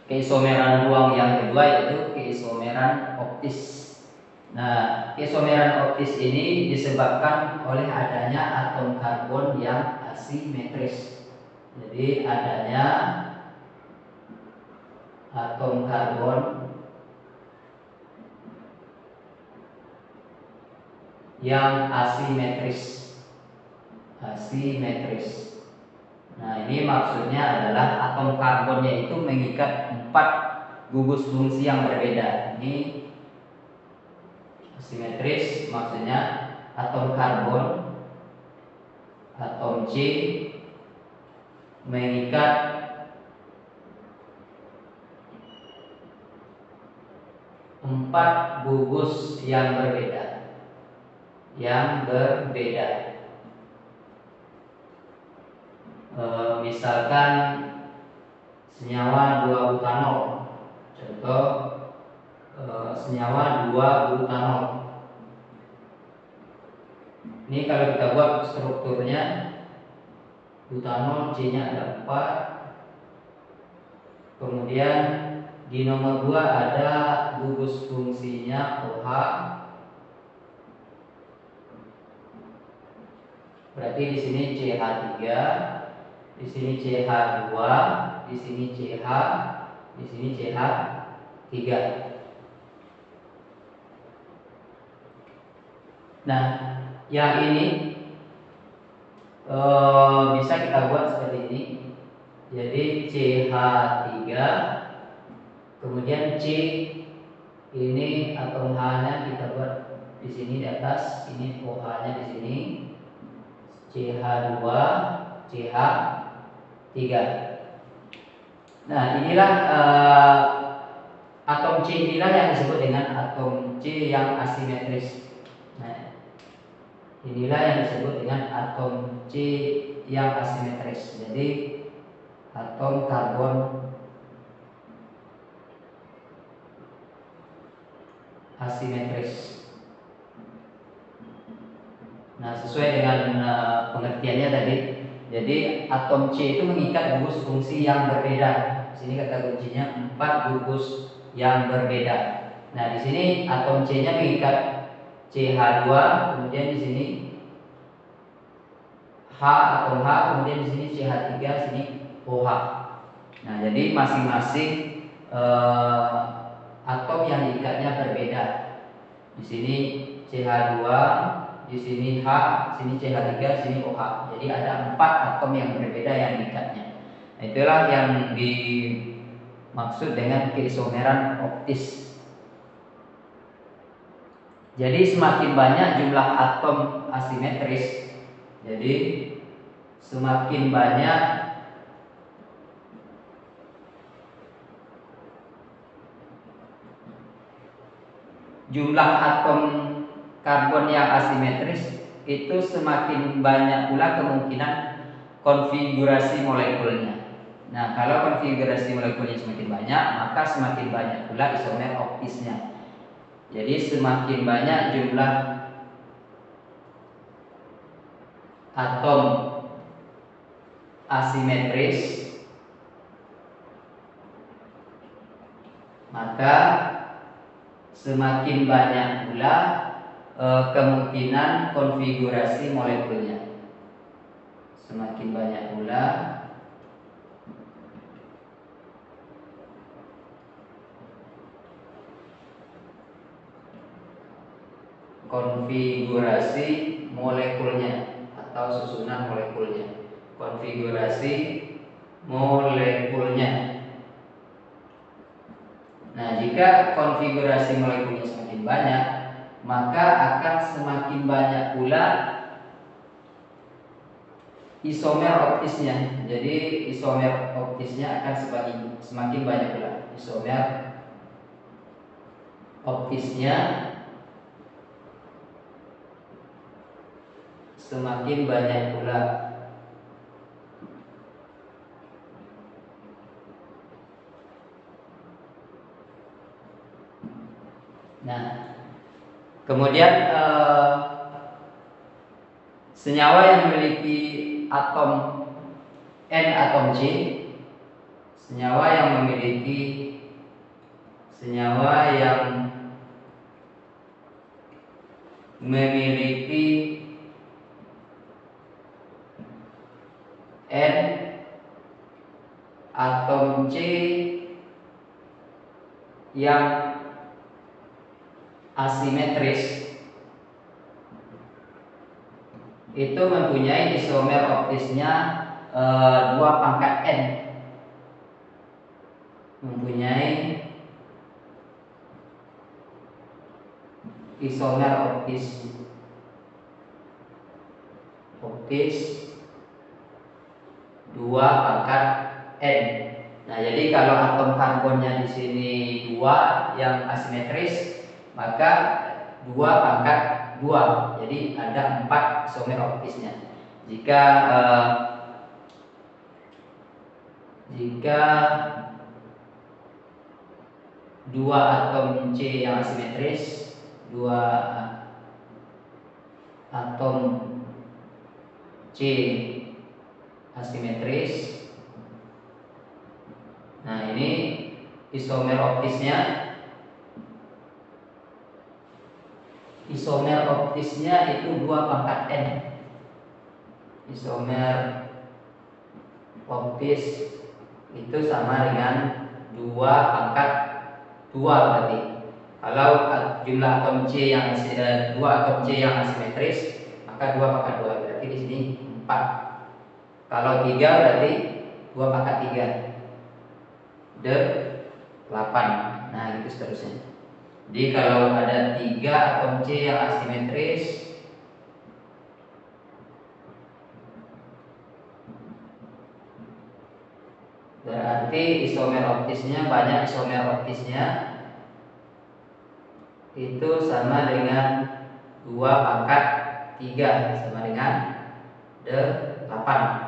keisomeran ruang yang kedua yaitu keisomeran optis. Nah, keisomeran optis ini disebabkan oleh adanya atom karbon yang asimetris. Jadi adanya atom karbon yang asimetris. Nah, ini maksudnya adalah atom karbonnya itu mengikat 4 gugus fungsi yang berbeda. Ini asimetris, maksudnya atom karbon, atom C mengikat 4 gugus yang berbeda. Misalkan senyawa 2 butanol. Contoh senyawa 2 butanol. Ini kalau kita buat strukturnya, butanol C-nya ada 4. Kemudian di nomor 2 ada gugus fungsinya OH. Berarti di sini CH3, di sini CH2, di sini CH, di sini CH3. Nah, yang ini bisa kita buat seperti ini. Jadi CH3, kemudian C ini atom H-nya kita buat di sini di atas, ini OH-nya di sini. CH2, CH3. Nah, inilah atom C inilah yang disebut dengan atom C yang asimetris. Nah, inilah yang disebut dengan atom C yang asimetris. Jadi atom karbon asimetris. Nah, sesuai dengan pengertiannya tadi. Jadi atom C itu mengikat gugus fungsi yang berbeda. Sini kata kuncinya 4 gugus yang berbeda. Nah, di sini atom C-nya mengikat CH2, kemudian di sini H atau H, kemudian di sini CH3, sini OH. Nah, jadi masing-masing atom yang diikatnya berbeda. Di sini CH2, di sini H, sini CH3, sini OH. Jadi ada 4 atom yang berbeda yang diikatnya. Nah, itulah yang dimaksud dengan keisomeran optis. Jadi semakin banyak jumlah atom asimetris, jadi semakin banyak jumlah atom karbon yang asimetris, itu semakin banyak pula kemungkinan konfigurasi molekulnya. Nah, kalau konfigurasi molekulnya semakin banyak, maka semakin banyak pula isomer optisnya. Jadi semakin banyak jumlah atom asimetris, maka semakin banyak pula kemungkinan konfigurasi molekulnya. Semakin banyak pula konfigurasi molekulnya atau susunan molekulnya. Konfigurasi molekulnya. Nah, jika konfigurasi molekulnya semakin banyak, maka akan semakin banyak pula isomer optisnya. Jadi isomer optisnya akan semakin banyak pula. Isomer optisnya semakin banyak pula. Nah, kemudian senyawa yang memiliki atom N atom C, senyawa yang memiliki N atom C yang asimetris itu mempunyai isomer optisnya 2 pangkat N, mempunyai isomer optis 2 pangkat N. Nah, jadi kalau atom karbonnya di sini 2 yang asimetris, maka 2 pangkat 2. Jadi ada 4 isomer optisnya. Jika 2 atom C yang asimetris, 2 atom C asimetris. Nah, ini isomer optisnya itu 2 pangkat N. Isomer optis itu sama dengan 2 pangkat 2 berarti. Kalau jumlah atom C yang 2 atom C yang asimetris, maka 2 pangkat 2 berarti di sini 4. Kalau 3 berarti 2 pangkat 3 8. Nah, gitu seterusnya. Jadi kalau ada 3 atom C yang asimetris, berarti isomer optisnya, banyak isomer optisnya itu sama dengan 2 pangkat 3 sama dengan 8.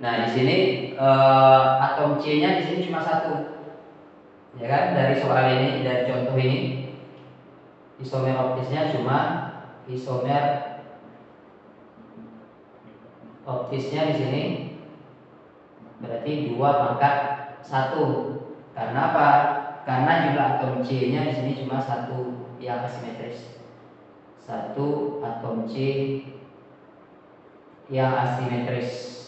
Nah, di sini atom C-nya di sini cuma 1. Ya kan? Dari soal ini, dari contoh ini, isomer optisnya cuma isomer optisnya di sini berarti 2 pangkat 1. Karena apa? Karena jumlah atom C-nya di sini cuma 1 yang asimetris. 1 atom C yang asimetris.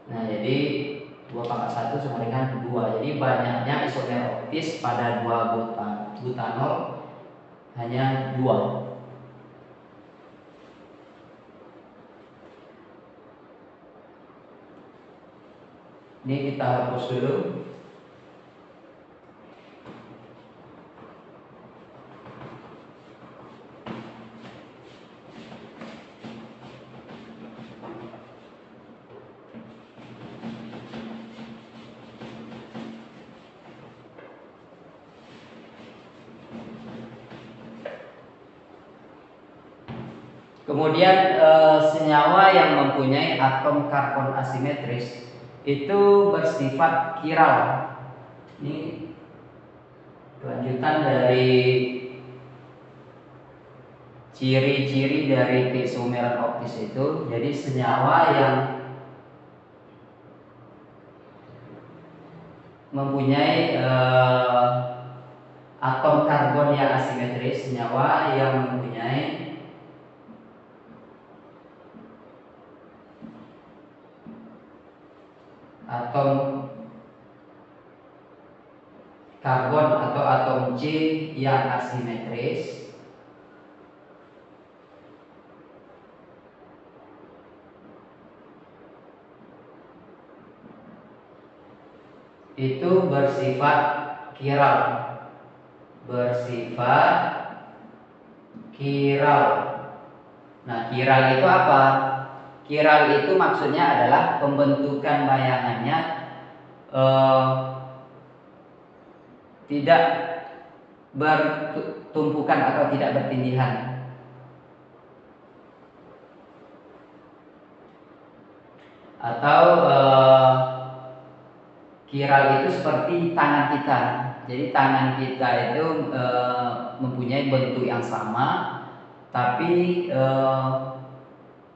Nah, jadi 2 pangkat 1 sama dengan 2. Jadi banyaknya isomer optis pada 2 butanol hanya 2. Ini kita hapus dulu. Kemudian senyawa yang mempunyai atom karbon asimetris itu bersifat kiral. Ini kelanjutan dari ciri-ciri dari keisomeran optis itu. Jadi senyawa yang mempunyai atom karbon yang asimetris, senyawa yang mempunyai atom karbon atau atom C yang asimetris itu bersifat kiral. Nah, kiral itu apa? Kiral itu maksudnya adalah pembentukan bayangannya tidak bertumpukan atau tidak bertindihan. Atau kiral itu seperti tangan kita. Jadi tangan kita itu mempunyai bentuk yang sama, tapi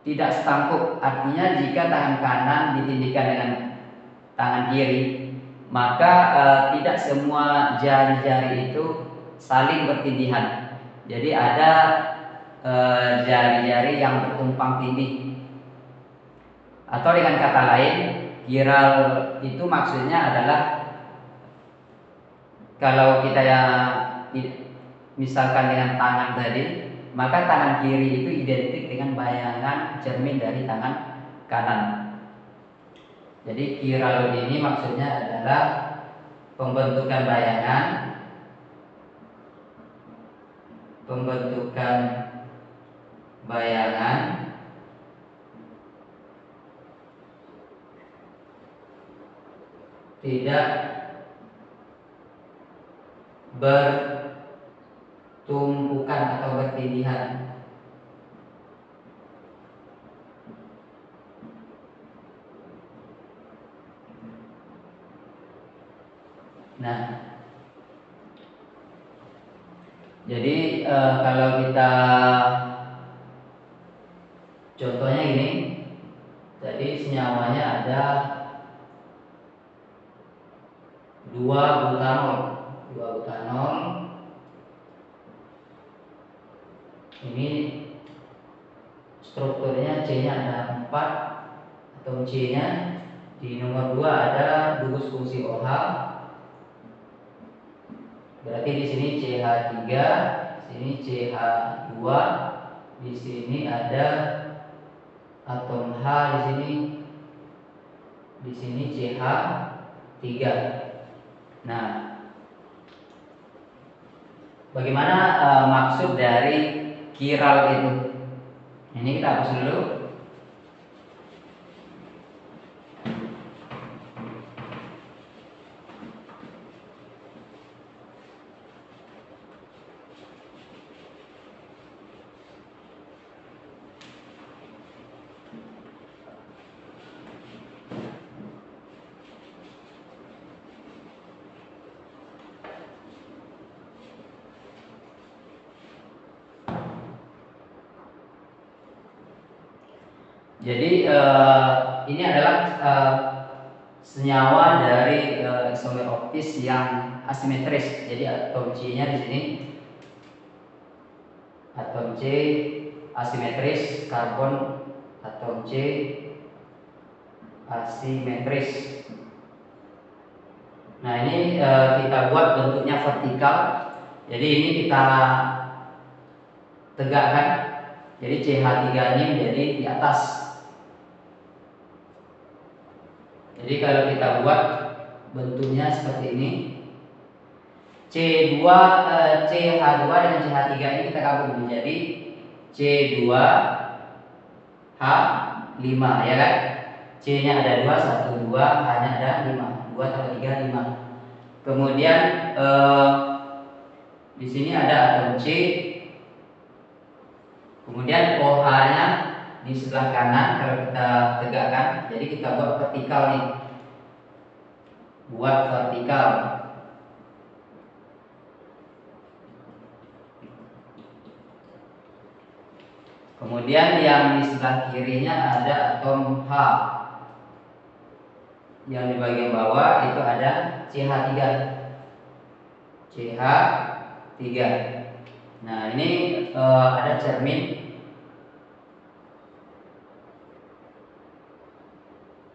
tidak setangkup. Artinya jika tangan kanan ditindihkan dengan tangan kiri, maka tidak semua jari-jari itu saling bertindihan. Jadi ada jari-jari yang bertumpang tindih. Atau dengan kata lain, kiral itu maksudnya adalah kalau kita misalkan dengan tangan tadi, maka tangan kiri itu identik dengan bayangan cermin dari tangan kanan. Jadi kiral ini maksudnya adalah pembentukan bayangan tidak bertumpukan atau bertindihan. Nah, jadi kalau kita contohnya ini, jadi senyawanya ada 2 butanol. Ini strukturnya C-nya ada 4 atau C-nya. Di nomor 2 ada gugus fungsi OH. Berarti di sini CH3, sini CH2, di sini ada atom H di sini CH3. Nah, bagaimana maksud dari kiral itu? Ini kita hapus dulu. Jadi ini adalah senyawa dari isomer optis yang asimetris. Jadi atom C-nya di sini, atom C asimetris, karbon atom C asimetris. Nah, ini kita buat bentuknya vertikal. Jadi ini kita tegakkan. Jadi CH3 ini menjadi di atas. Jadi kalau kita buat bentuknya seperti ini, CH2 dengan CH3 ini kita gabung menjadi C2H5, ya kan? C-nya ada 2, 1, 2, H-nya ada 5, 2 tambah 3, 5. Kemudian di sini ada atom C. Kemudian OH-nya di sebelah kanan kalau kita tegakkan. Jadi kita buat vertikal nih. Buat vertikal. Kemudian yang di sebelah kirinya ada atom H. Yang di bagian bawah itu ada CH3. CH3. Nah, ini ada cermin.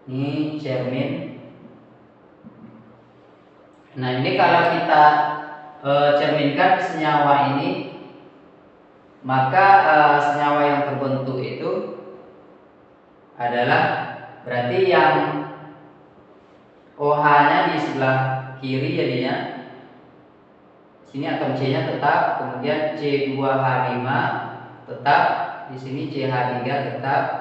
Ini cermin. Nah, ini kalau kita cerminkan senyawa ini, maka senyawa yang terbentuk itu adalah berarti yang OH-nya di sebelah kiri jadinya. Sini atom C-nya tetap, kemudian C2H5 tetap, di sini CH3 tetap.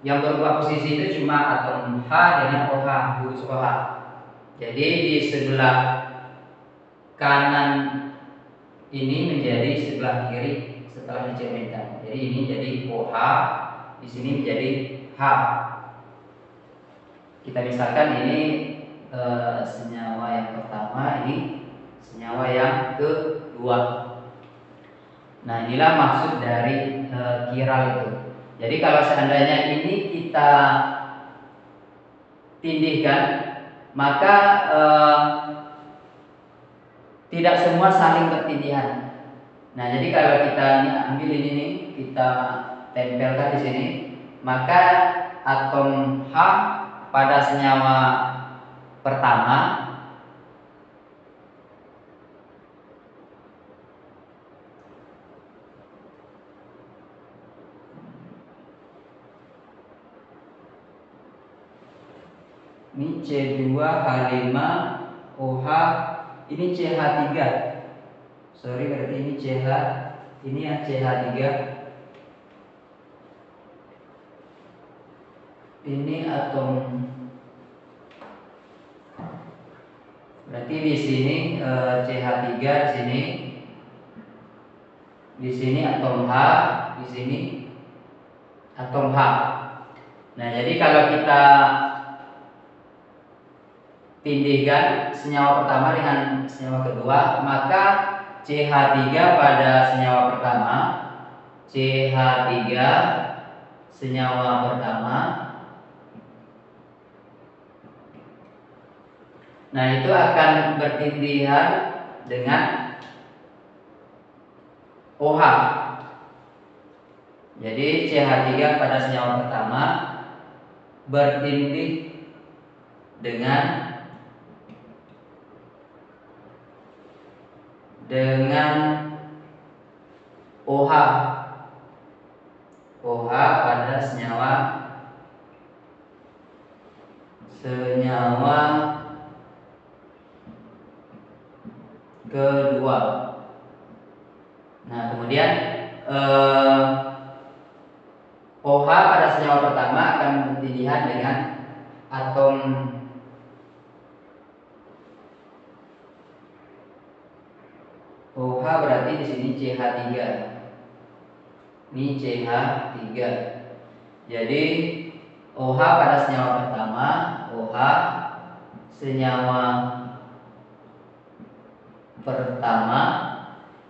Yang berubah posisi itu cuma atom H dengan OH, gugus OH. Jadi di sebelah kanan ini menjadi sebelah kiri setelah dicerminkan. Jadi ini jadi OH, di sini menjadi H. Kita misalkan ini senyawa yang pertama, ini senyawa yang kedua. Nah, inilah maksud dari kiral itu. Jadi kalau seandainya ini kita tindihkan, maka tidak semua saling bertindihan. Nah, jadi kalau kita ambil ini nih, kita tempelkan di sini, maka atom H pada senyawa pertama ini C2H5OH, ini CH3. Sorry, berarti ini CH, ini yang CH3. Ini atom, berarti di sini CH3, di sini atom H, di sini atom H. Nah, jadi kalau kita tindihkan senyawa pertama dengan senyawa kedua, maka CH3 pada senyawa pertama, CH3 senyawa pertama, nah itu akan bertindihan dengan OH. Jadi CH3 pada senyawa pertama bertindih dengan OH. OH pada senyawa kedua. Nah, kemudian OH pada senyawa pertama akan bertindihan dengan atom OH, berarti di sini CH3. Ini CH3. Jadi OH pada senyawa pertama, OH senyawa pertama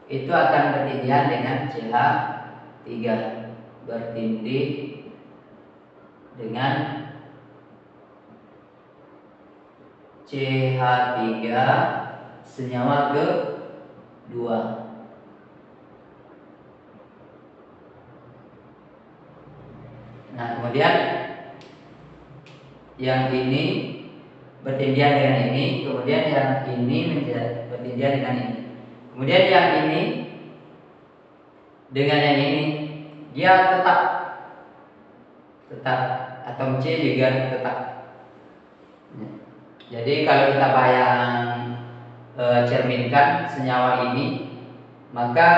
itu akan bertindihan dengan CH3, bertindih dengan CH3 senyawa kedua. Nah, kemudian yang ini bertindihan dengan ini, kemudian yang ini bertindihan dengan ini. Kemudian yang ini dengan yang ini, dia tetap atom C juga tetap. Jadi kalau kita cerminkan senyawa ini, maka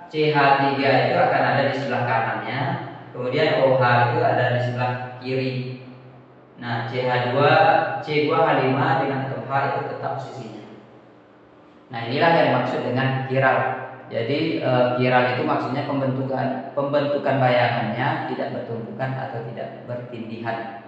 CH3 itu akan ada di sebelah kanannya, kemudian OH itu ada di sebelah kiri. Nah, C2H5 dengan atom H itu tetap sisinya. Nah, inilah yang dimaksud dengan kiral. Jadi kiral itu maksudnya pembentukan bayangannya tidak bertumpukan atau tidak bertindihan.